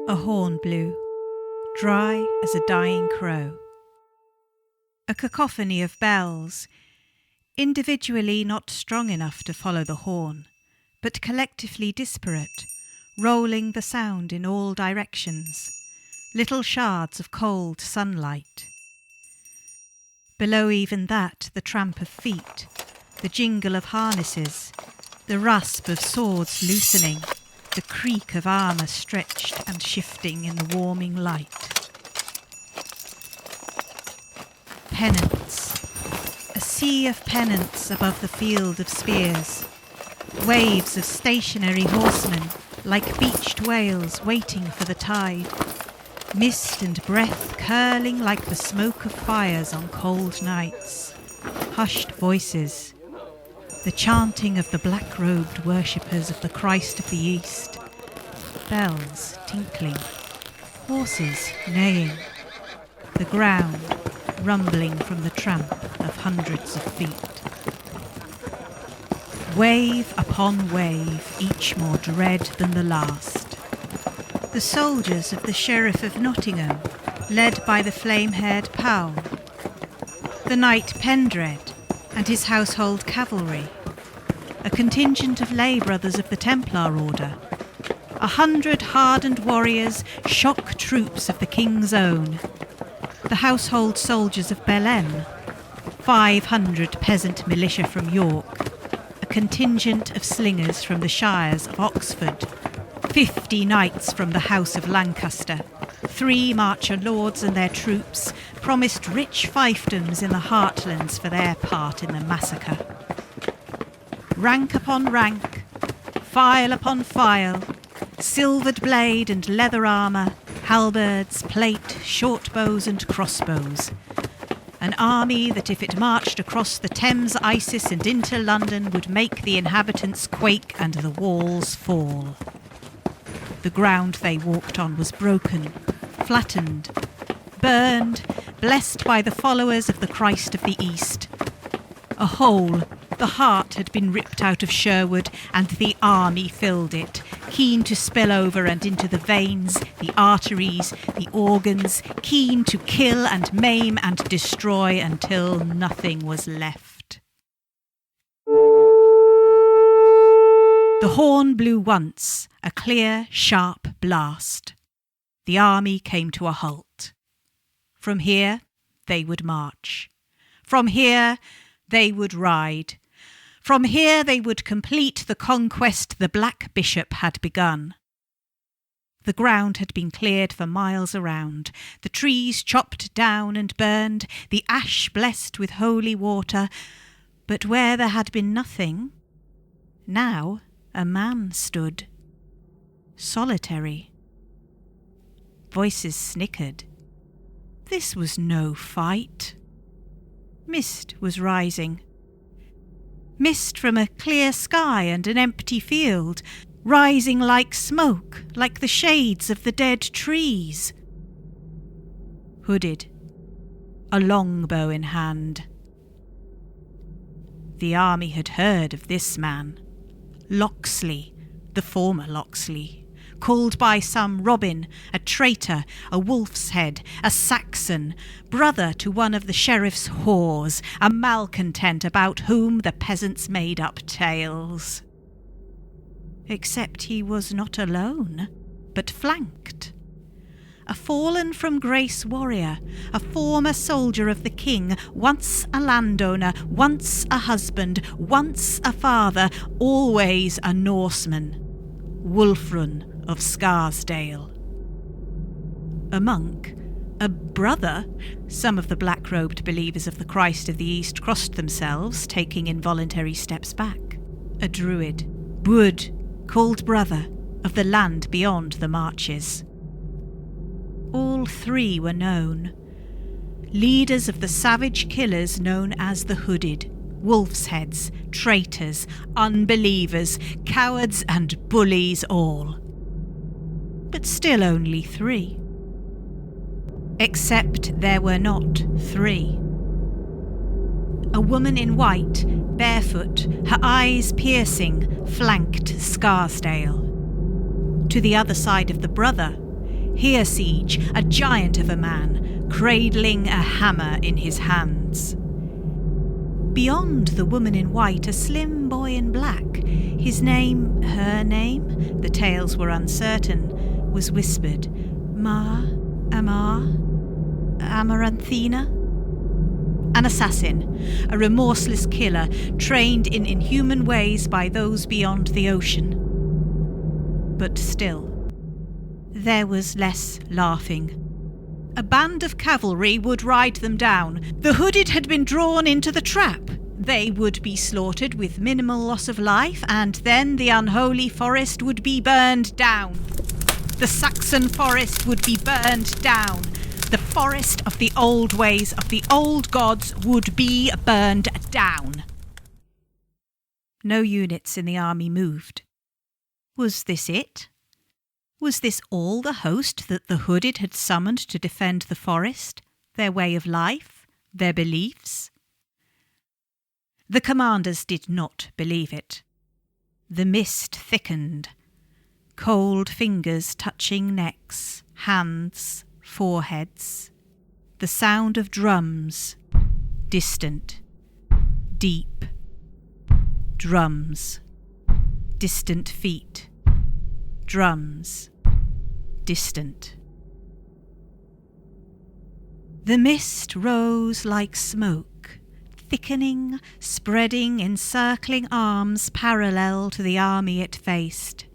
A horn blew, dry as a dying crow. A cacophony of bells, individually not strong enough to follow the horn, but collectively disparate, rolling the sound in all directions, little shards of cold sunlight. Below even that, the tramp of feet, the jingle of harnesses, the rasp of swords loosening, the creak of armour stretched and shifting in the warming light. Pennants. A sea of pennants above the field of spears. Waves of stationary horsemen, like beached whales waiting for the tide. Mist and breath curling like the smoke of fires on cold nights. Hushed voices. The chanting of the black-robed worshippers of the Christ of the East. Bells tinkling. Horses neighing. The ground rumbling from the tramp of hundreds of feet. Wave upon wave, each more dread than the last. The soldiers of the Sheriff of Nottingham, led by the flame-haired Paol. The knight Pendred and his household cavalry. A contingent of lay brothers of the Templar Order. 100 hardened warriors, shock troops of the King's Own. The household soldiers of Belen. 500 peasant militia from York. A contingent of slingers from the shires of Oxford. 50 knights from the House of Lancaster. 3 marcher lords and their troops promised rich fiefdoms in the heartlands for their part in the massacre. Rank upon rank, file upon file, silvered blade and leather armour, halberds, plate, short bows and crossbows. An army that if it marched across the Thames Isis and into London would make the inhabitants quake and the walls fall. The ground they walked on was broken, flattened, burned, blessed by the followers of the Christ of the East. A hole, the heart had been ripped out of Sherwood, and the army filled it, keen to spill over and into the veins, the arteries, the organs, keen to kill and maim and destroy until nothing was left. The horn blew once, a clear, sharp blast. The army came to a halt. From here, they would march. From here, they would ride. From here they would complete the conquest the Black Bishop had begun. The ground had been cleared for miles around, the trees chopped down and burned, the ash blessed with holy water, but where there had been nothing, now a man stood, solitary. Voices snickered. This was no fight. Mist was rising. Mist from a clear sky and an empty field, rising like smoke, like the shades of the dead trees. Hooded, a longbow in hand. The army had heard of this man, Locksley, the former Locksley, called by some Robin, a traitor, a wolf's head, a Saxon, brother to one of the sheriff's whores, a malcontent about whom the peasants made up tales. Except he was not alone, but flanked. A fallen from grace warrior, a former soldier of the king, once a landowner, once a husband, once a father, always a Norseman, Wulfrun of Scarsdale. A monk, a brother, some of the black-robed believers of the Christ of the East crossed themselves, taking involuntary steps back. A druid, Bwyd, called brother, of the land beyond the marches. All 3 were known. Leaders of the savage killers known as the Hooded, wolf's heads, traitors, unbelievers, cowards and bullies all. But still only 3. Except there were not 3. A woman in white, barefoot, her eyes piercing, flanked Scarsdale. To the other side of the brother, Hereseige, a giant of a man, cradling a hammer in his hands. Beyond the woman in white, a slim boy in black. His name, her name, the tales were uncertain, was whispered. Amaranthina? An assassin, a remorseless killer, trained in inhuman ways by those beyond the ocean. But still, there was less laughing. A band of cavalry would ride them down. The hooded had been drawn into the trap. They would be slaughtered with minimal loss of life, and then the unholy forest would be burned down. The Saxon forest would be burned down. The forest of the old ways of the old gods would be burned down. No units in the army moved. Was this it? Was this all the host that the hooded had summoned to defend the forest, their way of life, their beliefs? The commanders did not believe it. The mist thickened. Cold fingers touching necks, hands, foreheads. The sound of drums, distant, deep. Drums, distant feet. Drums, distant. The mist rose like smoke, thickening, spreading, encircling arms parallel to the army it faced.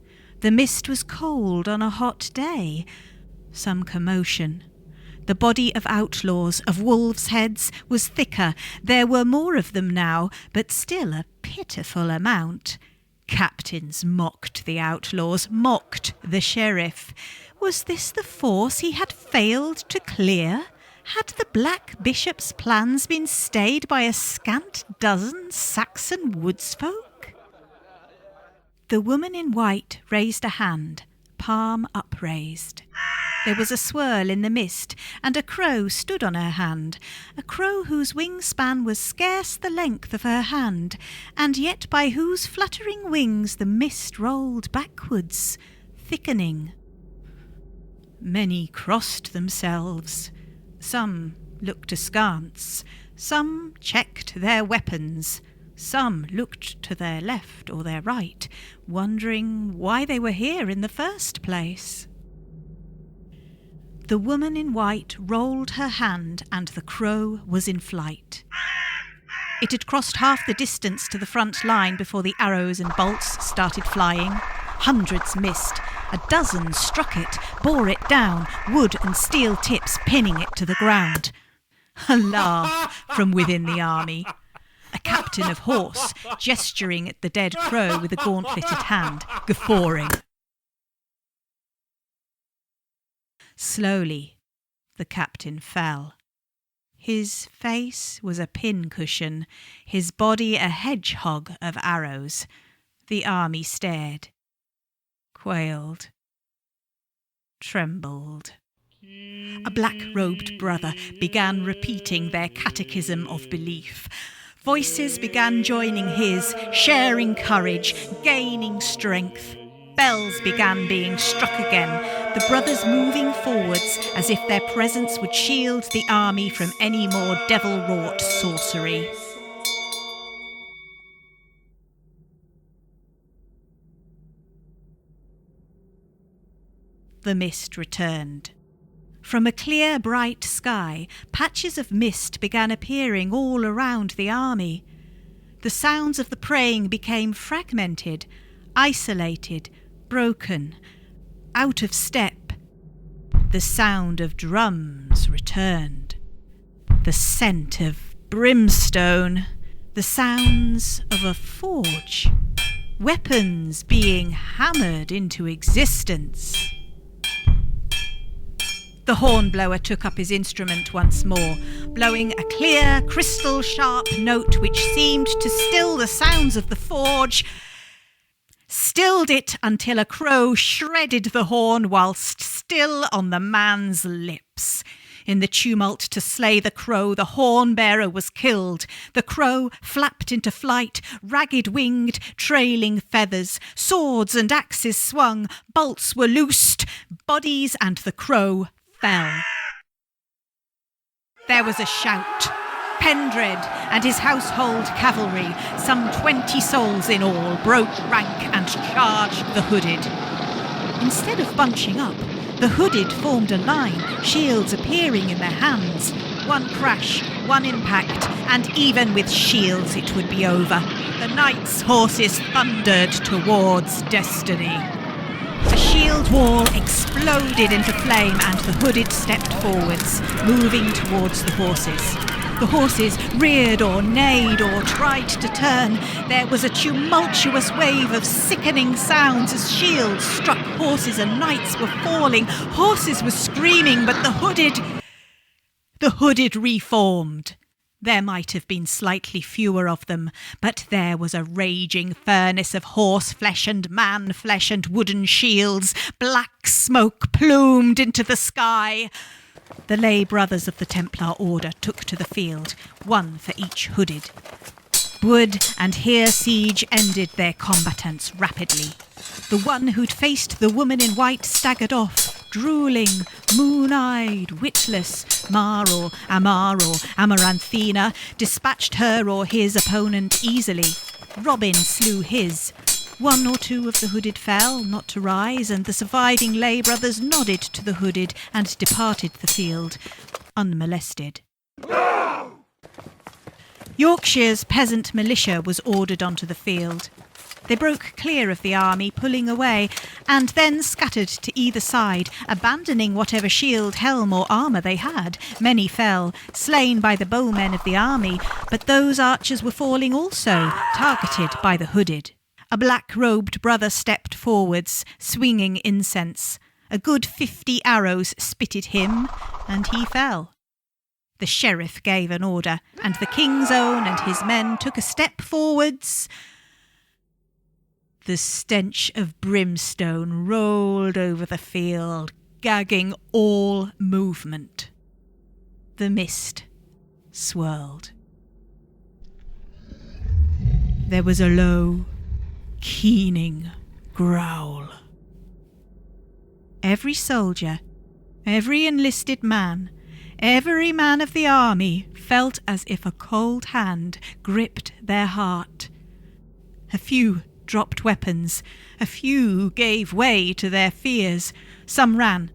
The mist was cold on a hot day. Some commotion. The body of outlaws, of wolves' heads, was thicker. There were more of them now, but still a pitiful amount. Captains mocked the outlaws, mocked the sheriff. Was this the force he had failed to clear? Had the Black Bishop's plans been stayed by a scant dozen Saxon woodsfolk? The woman in white raised a hand, palm upraised. There was a swirl in the mist, and a crow stood on her hand, a crow whose wingspan was scarce the length of her hand, and yet by whose fluttering wings the mist rolled backwards, thickening. Many crossed themselves. Some looked askance. Some checked their weapons. Some looked to their left or their right, wondering why they were here in the first place. The woman in white rolled her hand, and the crow was in flight. It had crossed half the distance to the front line before the arrows and bolts started flying. Hundreds missed. A dozen struck it, bore it down, wood and steel tips pinning it to the ground. A laugh from within the army. A captain of horse gesturing at the dead crow with a gauntleted hand, guffawing. Slowly, the captain fell. His face was a pincushion, his body a hedgehog of arrows. The army stared, quailed, trembled. A black-robed brother began repeating their catechism of belief. Voices began joining his, sharing courage, gaining strength. Bells began being struck again, the brothers moving forwards as if their presence would shield the army from any more devil-wrought sorcery. The mist returned. From a clear, bright sky, patches of mist began appearing all around the army. The sounds of the praying became fragmented, isolated, broken, out of step. The sound of drums returned. The scent of brimstone. The sounds of a forge. Weapons being hammered into existence. The hornblower took up his instrument once more, blowing a clear, crystal-sharp note which seemed to still the sounds of the forge. Stilled it until a crow shredded the horn whilst still on the man's lips. In the tumult to slay the crow, the horn-bearer was killed. The crow flapped into flight, ragged-winged, trailing feathers. Swords and axes swung, bolts were loosed, bodies and the crow fell. There was a shout. Pendred and his household cavalry, some 20 souls in all, broke rank and charged the hooded. Instead of bunching up, the hooded formed a line, shields appearing in their hands. One crash, one impact, and even with shields it would be over. The knights' horses thundered towards destiny. The shield wall exploded into flame and the hooded stepped forwards, moving towards the horses. The horses reared or neighed or tried to turn. There was a tumultuous wave of sickening sounds as shields struck horses and knights were falling. Horses were screaming, but the hooded reformed. There might have been slightly fewer of them, but there was a raging furnace of horse flesh and man flesh and wooden shields. Black smoke plumed into the sky. The lay brothers of the Templar Order took to the field, one for each hooded. Bwyd and Hereseige ended their combatants rapidly. The one who'd faced the woman in white staggered off, drooling, moon-eyed, witless. Mar or Amaranthina dispatched her or his opponent easily. Robin slew his. One or two of the hooded fell, not to rise, and the surviving lay brothers nodded to the hooded and departed the field, unmolested. Yorkshire's peasant militia was ordered onto the field. They broke clear of the army, pulling away, and then scattered to either side, abandoning whatever shield, helm or armour they had. Many fell, slain by the bowmen of the army, but those archers were falling also, targeted by the hooded. A black-robed brother stepped forwards, swinging incense. A good 50 arrows spitted him, and he fell. The sheriff gave an order, and the King's Own and his men took a step forwards. The stench of brimstone rolled over the field, gagging all movement. The mist swirled. There was a low, keening growl. Every soldier, every enlisted man, every man of the army felt as if a cold hand gripped their heart. A few dropped weapons, a few gave way to their fears. Some ran.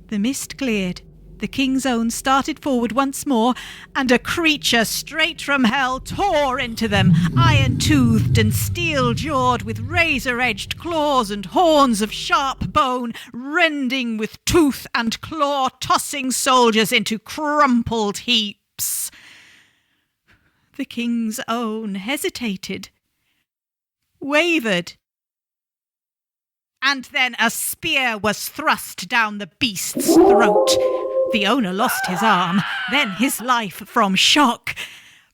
The mist cleared. The King's Own started forward once more, and a creature straight from hell tore into them, iron-toothed and steel-jawed, with razor-edged claws and horns of sharp bone, rending with tooth and claw, tossing soldiers into crumpled heaps. The King's Own hesitated, wavered, and then a spear was thrust down the beast's throat. The owner lost his arm, then his life from shock.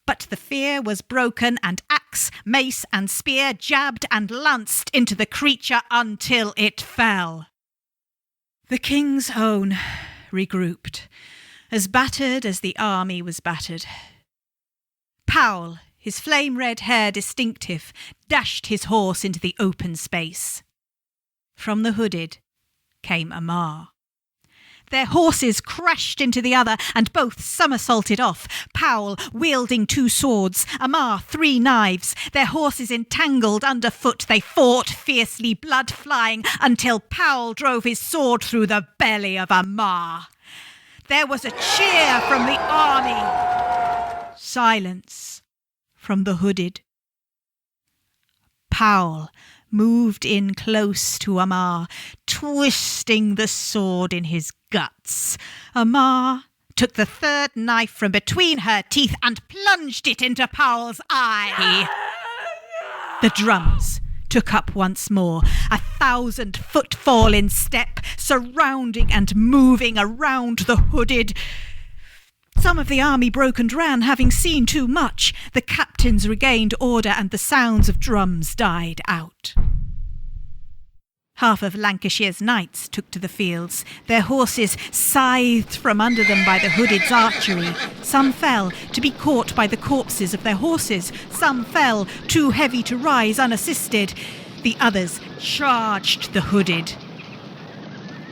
But the fear was broken, and axe, mace and spear jabbed and lanced into the creature until it fell. The King's Own regrouped, as battered as the army was battered. Paol, his flame-red hair distinctive, dashed his horse into the open space. From the hooded came Amar. Their horses crashed into the other, and both somersaulted off. Paol wielding 2 swords, Amar 3 knives. Their horses entangled underfoot, they fought fiercely, blood flying, until Paol drove his sword through the belly of Amar. There was a cheer from the army. Silence from the hooded. Paol moved in close to Amar, twisting the sword in his guts. Amar took the 3rd knife from between her teeth and plunged it into Paol's eye. The drums took up once more, 1,000 footfall in step, surrounding and moving around the hooded. Some of the army broke and ran, having seen too much. The captains regained order, and the sounds of drums died out. Half of Lancashire's knights took to the fields, their horses scythed from under them by the hooded's archery. Some fell, to be caught by the corpses of their horses. Some fell, too heavy to rise unassisted. The others charged the hooded.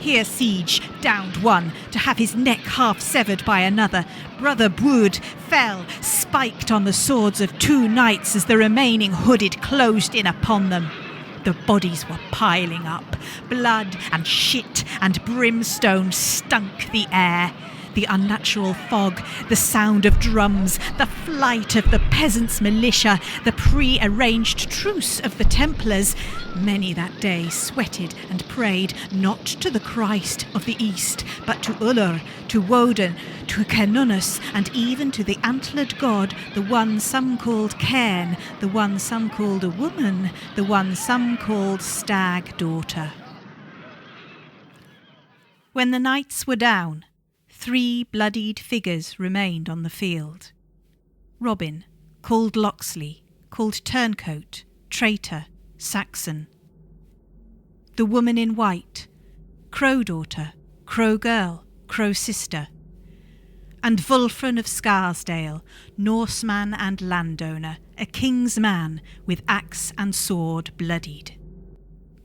Hereseige downed one, to have his neck half severed by another. Brother Bwyd fell, spiked on the swords of 2 knights as the remaining hooded closed in upon them. The bodies were piling up. Blood and shit and brimstone stunk the air. The unnatural fog, the sound of drums, the flight of the peasants' militia, the pre-arranged truce of the Templars. Many that day sweated and prayed not to the Christ of the East, but to Ullr, to Woden, to Cernunnos, and even to the antlered god, the one some called Caerne, the one some called a woman, the one some called stag-daughter. When the knights were down, 3 bloodied figures remained on the field. Robin, called Locksley, called Turncoat, traitor, Saxon. The woman in white, crow-daughter, crow-girl, crow-sister. And Wulfrun of Scarsdale, Norseman and landowner, a king's man, with axe and sword bloodied.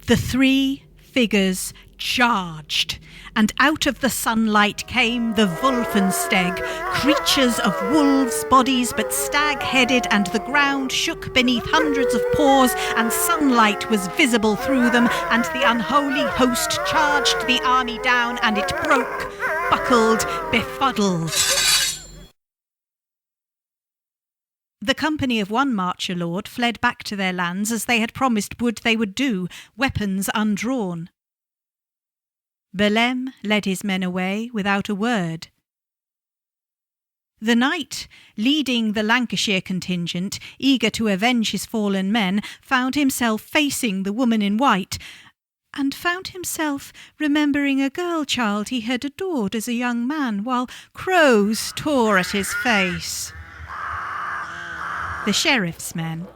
The 3 figures charged, and out of the sunlight came the Wulfenstæg, creatures of wolves' bodies but stag-headed, and the ground shook beneath hundreds of paws, and sunlight was visible through them, and the unholy host charged the army down, and it broke, buckled, befuddled. The company of one marcher lord fled back to their lands as they had promised Bwyd they would do, weapons undrawn. Belem led his men away without a word. The knight, leading the Lancashire contingent, eager to avenge his fallen men, found himself facing the woman in white, and found himself remembering a girl-child he had adored as a young man, while crows tore at his face. The sheriff's men,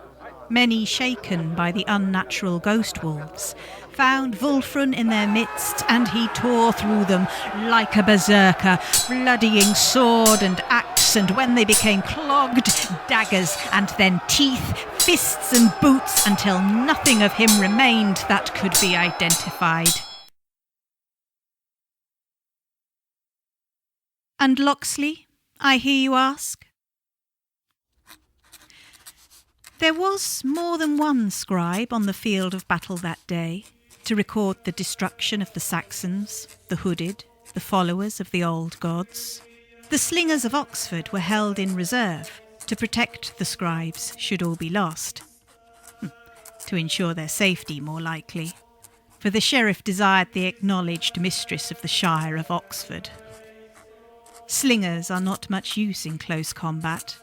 many shaken by the unnatural ghost wolves, found Wulfrun in their midst, and he tore through them like a berserker, bloodying sword and axe, and when they became clogged, daggers, and then teeth, fists and boots, until nothing of him remained that could be identified. And Locksley, I hear you ask? There was more than one scribe on the field of battle that day to record the destruction of the Saxons, the hooded, the followers of the old gods. The slingers of Oxford were held in reserve to protect the scribes should all be lost. To ensure their safety, more likely, for the sheriff desired the acknowledged mistress of the Shire of Oxford. Slingers are not much use in close combat.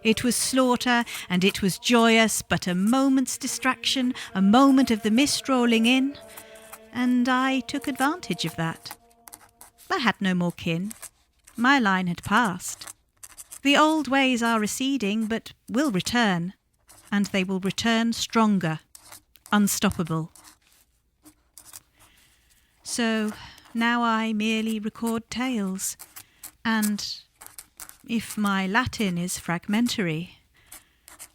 It was slaughter, and it was joyous, but a moment's distraction, a moment of the mist rolling in, and I took advantage of that. I had no more kin. My line had passed. The old ways are receding, but will return, and they will return stronger, unstoppable. So now I merely record tales, and if my Latin is fragmentary,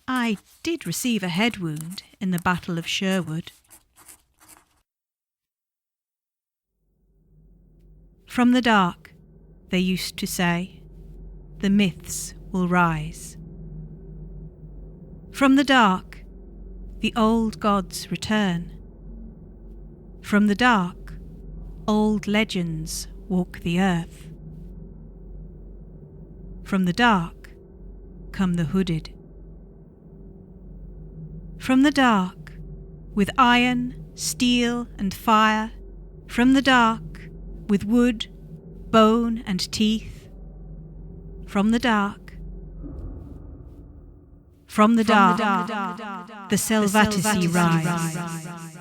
I did receive a head wound in the Battle of Sherwood. From the dark, they used to say, the myths will rise. From the dark, the old gods return. From the dark, old legends walk the earth. From the dark come the hooded. From the dark, with iron, steel and fire, from the dark, with wood, bone and teeth, from the dark, the Sælvatici rise.